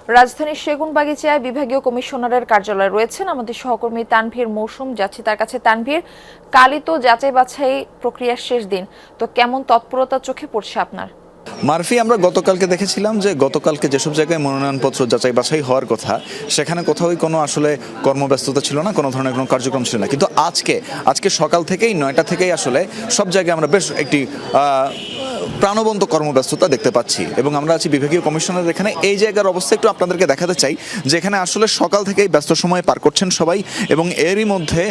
রাজধানীর সেগুনবাগিচায় বিভাগীয় কমিশনারের কার্যালয়ে রয়েছেন আমাদের সহকর্মী তানভীর মৌসুম। যাচ্ছি তার কাছে। তানভীর, কালই তো যাচাই বাছাই প্রক্রিয়ার শেষ দিন, তো কেমন তৎপরতা চোখে পড়ছে আপনার? মারফি, আমরা গতকালকে দেখেছিলাম যে গতকালকে যেসব জায়গায় মনোনয়নপত্র যাচাই বাছাই হওয়ার কথা সেখানে কোথাওই কোনো আসলে কর্মব্যস্ততা ছিল না, কোনো ধরনের কোনো কার্যক্রম ছিল না। কিন্তু আজকে সকাল থেকেই 9টা থেকেই আসলে সব জায়গায় আমরা বেশ একটি প্রাণবন্ত কর্মব্যস্ততা দেখতে পাচ্ছি এবং আমরা আছি বিভাগীয় কমিশনার এখানে। এই জায়গার অবস্থা একটু আপনাদেরকে দেখাতে চাই, যেখানে আসলে সকাল থেকেই ব্যস্ত সময় পার করছেন সবাই এবং এরই মধ্যে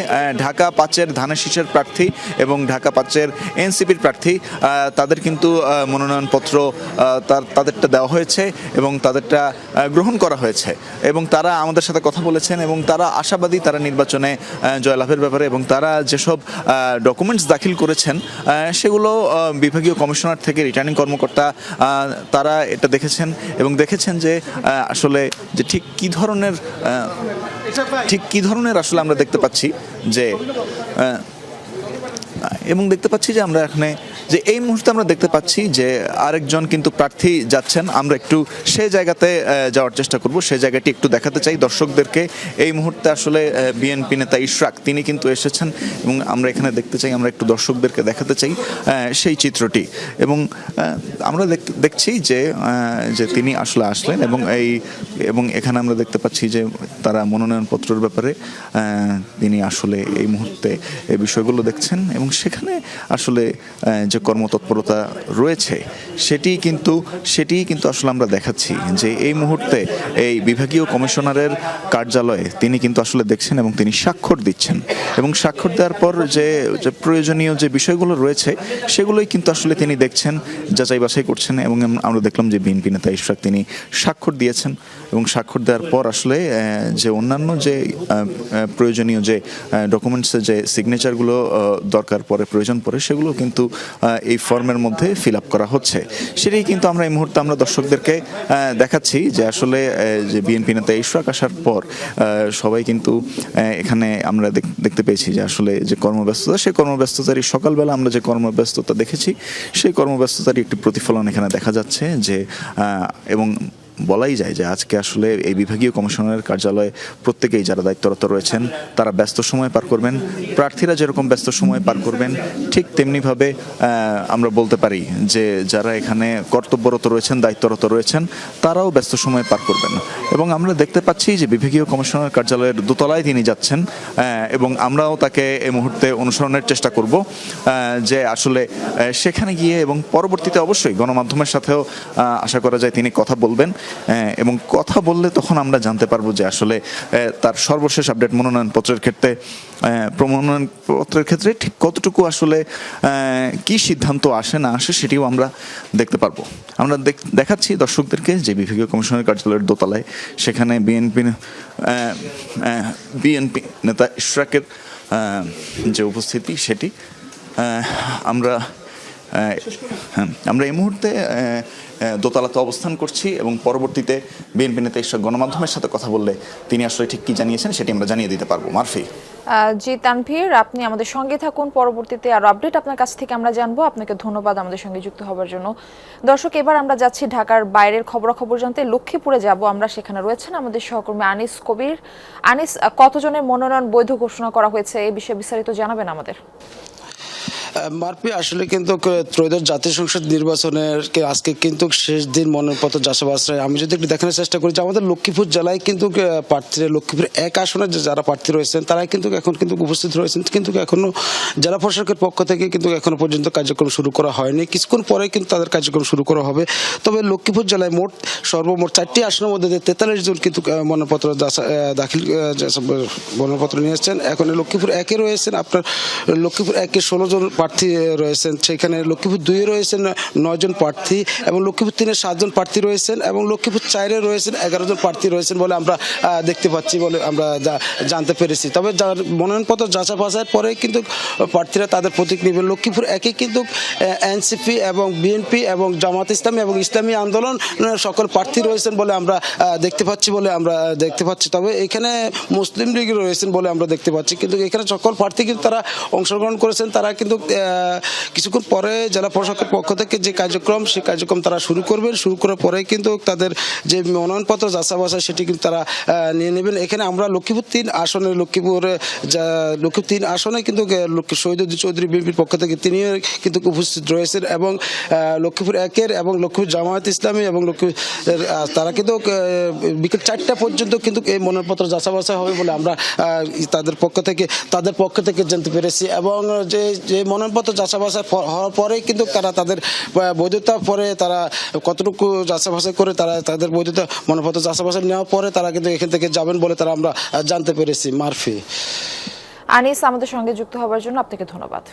ঢাকা 5-এর ধানের শীষের প্রার্থী এবং ঢাকা 5-এর এনসিপির প্রার্থী তাদের কিন্তু মনোনয়নপত্র তাদেরটা দেওয়া হয়েছে এবং তাদেরটা গ্রহণ করা হয়েছে এবং তারা আমাদের সাথে কথা বলেছেন এবং তারা আশাবাদী তারা নির্বাচনে জয়লাভের ব্যাপারে এবং তারা যেসব ডকুমেন্টস দাখিল করেছেন সেগুলো বিভাগীয় কমিশনার থেকে রিটার্নিং কর্মকর্তা তারা এটা দেখেছেন এবং দেখেছেন যে আসলে যে ঠিক কী ধরনের আসলে আমরা দেখতে পাচ্ছি যে এবং দেখতে পাচ্ছি যে আমরা এখানে যে এই মুহূর্তে আমরা দেখতে পাচ্ছি যে আরেকজন কিন্তু প্রার্থী যাচ্ছেন। আমরা একটু সেই জায়গাতে যাওয়ার চেষ্টা করব, সেই জায়গাটি একটু দেখাতে চাই দর্শকদেরকে। এই মুহূর্তে আসলে বিএনপি নেতা ইশরাক তিনি কিন্তু এসেছেন এবং আমরা এখানে দেখতে চাই, আমরা একটু দর্শকদেরকে দেখাতে চাই সেই চিত্রটি। এবং আমরা দেখছি যে তিনি আসলে আসলেন এবং এখানে আমরা দেখতে পাচ্ছি যে তারা মনোনয়নপত্রের ব্যাপারে তিনি আসলে এই মুহূর্তে এই বিষয়গুলো দেখছেন এবং সেখানে আসলে যে কর্মতৎপরতা রয়েছে সেটি কিন্তু আসলে আমরা দেখাচ্ছি যে এই মুহূর্তে এই বিভাগীয় কমিশনারের কার্যালয়ে তিনি কিন্তু আসলে দেখছেন এবং তিনি স্বাক্ষর দিচ্ছেন এবং স্বাক্ষর দেওয়ার পর যে প্রয়োজনীয় যে বিষয়গুলো রয়েছে সেগুলোই কিন্তু আসলে তিনি দেখছেন, যাচাই বাছাই করছেন। এবং আমরা দেখলাম যে বিএনপি নেতা ইশরাক তিনি স্বাক্ষর দিয়েছেন এবং স্বাক্ষর দেওয়ার পর আসলে যে অন্যান্য যে প্রয়োজনীয় যে ডকুমেন্টসের যে সিগনেচারগুলো দরকার পড়ে, প্রয়োজন পড়ে, সেগুলো কিন্তু এই ফর্মের মধ্যে ফিল আপ করা হচ্ছে। সেটাই কিন্তু আমরা এই মুহূর্তে আমরা দর্শকদেরকে দেখাচ্ছি যে আসলে যে বিএনপি নেতা ইশরাক আসার পর সবাই কিন্তু এখানে আমরা দেখতে পেয়েছি যে আসলে যে কর্মব্যস্ততা, সেই কর্মব্যস্ততারই সকালবেলা আমরা যে কর্মব্যস্ততা দেখেছি সেই কর্মব্যস্ততারই একটি প্রতিফলন এখানে দেখা যাচ্ছে যে এবং বলাই যায় যে আজকে আসলে এই বিভাগীয় কমিশনারের কার্যালয়ে প্রত্যেকেই যারা দায়িত্বরত রয়েছেন তারা ব্যস্ত সময় পার করবেন। প্রার্থীরা যেরকম ব্যস্ত সময় পার করবেন ঠিক তেমনিভাবে আমরা বলতে পারি যে যারা এখানে কর্তব্যরত রয়েছেন, দায়িত্বরত রয়েছেন, তারাও ব্যস্ত সময় পার করবেন। এবং আমরা দেখতে পাচ্ছি যে বিভাগীয় কমিশনার কার্যালয়ের দোতলায় তিনি যাচ্ছেন এবং আমরাও তাকে এই মুহূর্তে অনুসরণের চেষ্টা করব যে আসলে সেখানে গিয়ে এবং পরবর্তীতে অবশ্যই গণমাধ্যমের সাথেও আশা করা যায় তিনি কথা বলবেন এবং কথা বললে তখন আমরা জানতে পারবো যে আসলে তার সর্বশেষ আপডেট মনোনয়নপত্রের ক্ষেত্রে ঠিক কতটুকু আসলে কি সিদ্ধান্ত আসে না আসে সেটিও আমরা দেখতে পারবো। আমরা দেখাচ্ছি দর্শকদেরকে যে বিভাগীয় কমিশনারের কার্যালয়ের দোতলায় সেখানে বিএনপি নেতা ইশরাকের যে উপস্থিতি সেটি আমরা এই মুহূর্তে দোতলাতে অবস্থান করছি এবং পরবর্তীতে বিএনপি নেতা ইশরাক গণমাধ্যমের সাথে কথা বললে তিনি আসলে ঠিক কি জানিয়েছেন সেটি আমরা জানিয়ে দিতে পারবো। মারফি। জি তানভীর, আপনি আমাদের সঙ্গে থাকুন, পরবর্তীতে আরো আপডেট আপনার কাছ থেকে আমরা জানবো। আপনাকে ধন্যবাদ আমাদের সঙ্গে যুক্ত হবার জন্য। দর্শক, এবার আমরা যাচ্ছি ঢাকার বাইরের খবরাখবর জানতে। লক্ষ্মীপুরে যাব আমরা, সেখানে রয়েছেন আমাদের সহকর্মী আনিস কবির। আনিস, কতজনের মনোনয়ন বৈধ ঘোষণা করা হয়েছে এই বিষয়ে বিস্তারিত জানাবেন আমাদের। মারপি, আসলে কিন্তু ত্রয়োদশ জাতীয় সংসদ নির্বাচনের আজকে কিন্তু শেষ দিন মনোনয়নপত্র যাচাই বাছাই। আমি যদি একটু দেখানোর চেষ্টা করি যে আমাদের লক্ষ্মীপুর জেলায় কিন্তু প্রার্থীরা, লক্ষ্মীপুর 1 আসনে যারা প্রার্থী রয়েছেন তারাই কিন্তু এখন কিন্তু উপস্থিত রয়েছেন, কিন্তু এখনো জেলা প্রশাসকের পক্ষ থেকে কিন্তু এখনো পর্যন্ত কার্যক্রম শুরু করা হয়নি। কিছুক্ষণ পরে কিন্তু তাদের কার্যক্রম শুরু করা হবে। তবে লক্ষ্মীপুর জেলায় সর্বমোট 4টি আসনের মধ্যে 43 জন কিন্তু মনোনয়নপত্র মনোনয়নপত্র নিয়ে এসেছেন। এখন লক্ষ্মীপুর 1-এ রয়েছেন আপনার লক্ষ্মীপুর 1-এ 16 জন প্রার্থী রয়েছেন, সেখানে লক্ষ্মীপুর 2-এ রয়েছেন 9 জন প্রার্থী এবং লক্ষ্মীপুর 3-এ 7 জন প্রার্থী রয়েছেন এবং লক্ষ্মীপুর 4-এ রয়েছেন 11 জন প্রার্থী রয়েছেন বলে আমরা দেখতে পাচ্ছি, বলে আমরা জানতে পেরেছি। তবে যার মনোনয়নপত্র যাচাই বাছাইয়ের পরে কিন্তু প্রার্থীরা তাদের প্রতীক নেবেন। লক্ষ্মীপুর 1-এ কিন্তু এনসিপি এবং বিএনপি এবং জামাত ইসলামী এবং ইসলামী আন্দোলন সকল প্রার্থী রয়েছেন বলে আমরা দেখতে পাচ্ছি। তবে এখানে মুসলিম লীগ রয়েছেন বলে আমরা দেখতে পাচ্ছি, কিন্তু এখানে সকল প্রার্থী কিন্তু তারা অংশগ্রহণ করেছেন। তারা কিন্তু কিছুক্ষণ পরে জেলা প্রশাসকের পক্ষ থেকে যে কার্যক্রম সেই কার্যক্রম তারা শুরু করবেন। শুরু করার পরে কিন্তু তাদের যে মনোনয়নপত্র যাচাই বাছাই সেটি কিন্তু তারা নিয়ে নেবেন। এখানে আমরা লক্ষ্মীপুর 3 আসনে লক্ষ্মীপুর 3 আসনে কিন্তু শহীদ উদ্দিন চৌধুরী বিএনপির পক্ষ থেকে তিনি কিন্তু উপস্থিত রয়েছেন এবং লক্ষ্মীপুর 1-এর এবং লক্ষ্মীপুর জামায়াত ইসলামী এবং লক্ষ্মীপুর তারা কিন্তু বিকেল 4টা পর্যন্ত কিন্তু এই মনোনয়নপত্র যাচাই বাছাই হবে বলে আমরা তাদের পক্ষ থেকে জানতে পেরেছি। এবং যে মনোনয়নপত্র যাচাই বাছাই হওয়ার পরে কিন্তু তারা তাদের বৈধতা পরে তারা কতটুকু যাচাই বাছাই করে তারা তাদের বৈধতা মনোনয়নপত্র যাচাই বাছাই নেওয়ার পরে তারা কিন্তু এখান থেকে যাবেন বলে তারা আমরা জানতে পেরেছি। মারফি আনিস, আমাদের সঙ্গে যুক্ত হওয়ার জন্য আপনাকে ধন্যবাদ।